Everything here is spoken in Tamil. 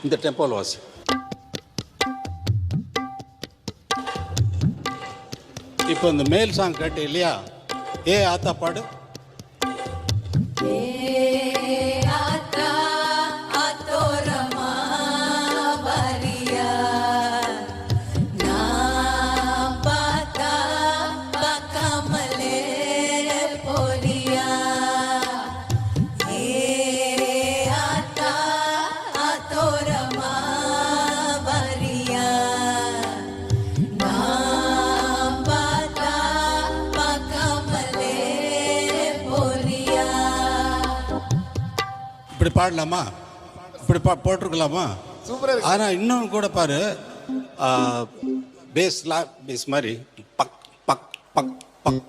இந்த டெம்போவில் வாசி. இப்போ இந்த மேல் சாங் கேட்டு இல்லையா? ஏ ஆத்தா பாடு. இப்படி பாடலாமா? இப்படி போட்டிருக்கலாமா? ஆனால் இன்னொன்று கூட பாரு, பேஸ் மாதிரி பக் பக் பக் பக்